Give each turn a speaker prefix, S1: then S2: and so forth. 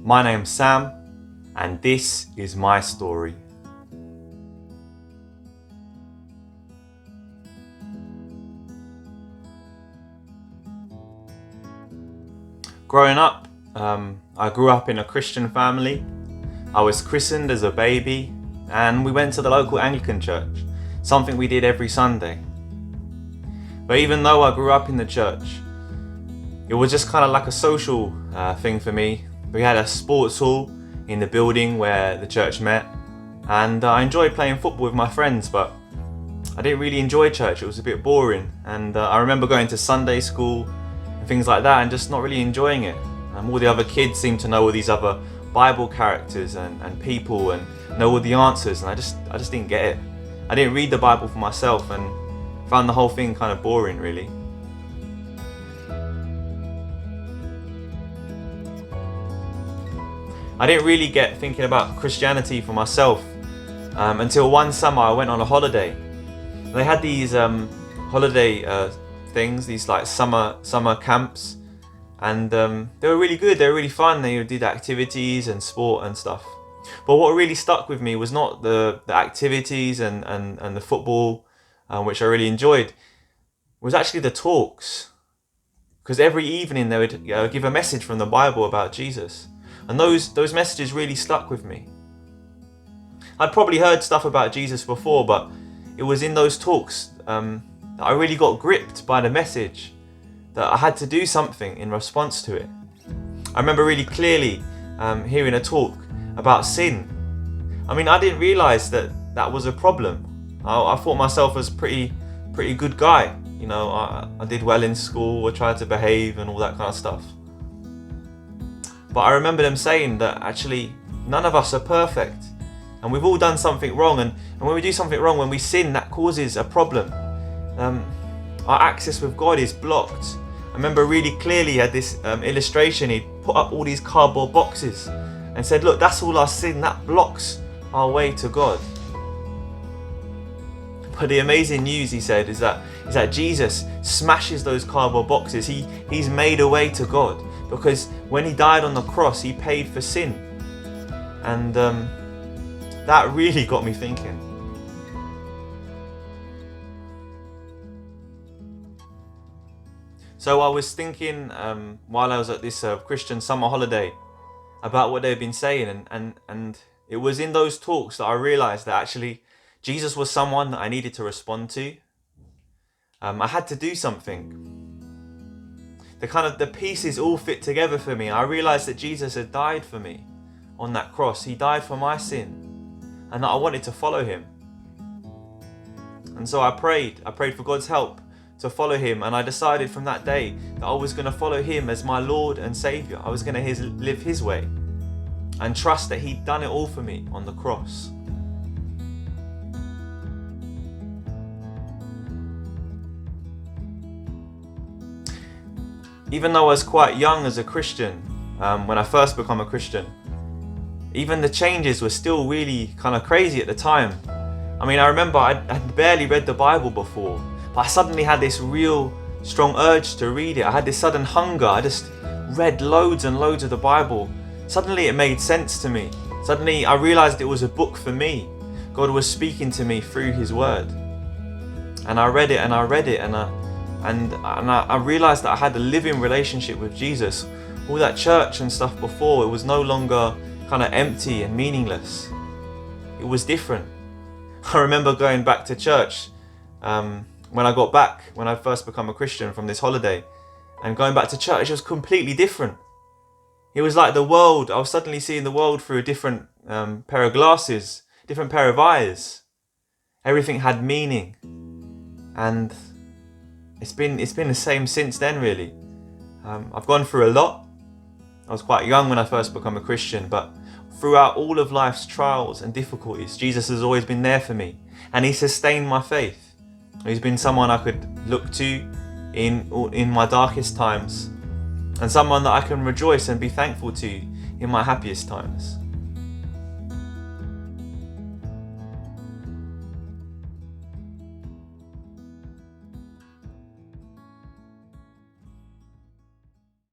S1: My name's Sam, and this is my story. Growing up, I grew up in a Christian family. I was christened as a baby, and we went to the local Anglican church, something we did every Sunday. But even though I grew up in the church, it was just kind of like a social thing for me. We had a sports hall in the building where the church met, and I enjoyed playing football with my friends, but I didn't really enjoy church. It was a bit boring, and I remember going to Sunday school and things like that and just not really enjoying it. All the other kids seemed to know all these other Bible characters and people and know all the answers, and I just didn't get it. I didn't read the Bible for myself and found the whole thing kind of boring, really. I didn't really get thinking about Christianity for myself until one summer I went on a holiday. They had these holiday things, these like summer camps, and they were really good. They were really fun. They did activities and sport and stuff. But what really stuck with me was not the activities and the football, which I really enjoyed. It was actually the talks, because every evening they would give a message from the Bible about Jesus. And those messages really stuck with me. I'd probably heard stuff about Jesus before, but it was in those talks that I really got gripped by the message, that I had to do something in response to it. I remember really clearly hearing a talk about sin. I mean, I didn't realise that was a problem. I thought myself as pretty good guy. You know, I did well in school, I tried to behave and all that kind of stuff. But I remember them saying that actually none of us are perfect, and we've all done something wrong, and when we do something wrong, when we sin, that causes a problem. Our access with God is blocked. I remember really clearly he had this illustration. He put up all these cardboard boxes and said, look, that's all our sin, that blocks our way to God. But the amazing news, he said, is that Jesus smashes those cardboard boxes. He's made a way to God, because when he died on the cross, he paid for sin. And that really got me thinking. So I was thinking while I was at this Christian summer holiday about what they've been saying, and it was in those talks that I realised that actually Jesus was someone that I needed to respond to. I had to do something. The pieces all fit together for me. I realised that Jesus had died for me on that cross. He died for my sin, and that I wanted to follow him. And so I prayed for God's help to follow him, and I decided from that day that I was going to follow him as my Lord and Saviour. I was going to live his way and trust that he'd done it all for me on the cross. Even though I was quite young as a Christian, when I first became a Christian, even the changes were still really kind of crazy at the time. I mean, I remember I'd barely read the Bible before, but I suddenly had this real strong urge to read it. I had this sudden hunger. I just read loads and loads of the Bible. Suddenly it made sense to me. Suddenly I realised it was a book for me. God was speaking to me through his word. And I read it and I read it, and I realised that I had a living relationship with Jesus. All that church and stuff before, it was no longer kind of empty and meaningless. It was different. I remember going back to church when I got back, when I first became a Christian from this holiday, and going back to church, it was completely different. It was like the world, I was suddenly seeing the world through a different pair of glasses, different pair of eyes. Everything had meaning, and it's been the same since then, really. I've gone through a lot. I was quite young when I first became a Christian, but throughout all of life's trials and difficulties, Jesus has always been there for me, and he sustained my faith. He's been someone I could look to in my darkest times, and someone that I can rejoice and be thankful to in my happiest times.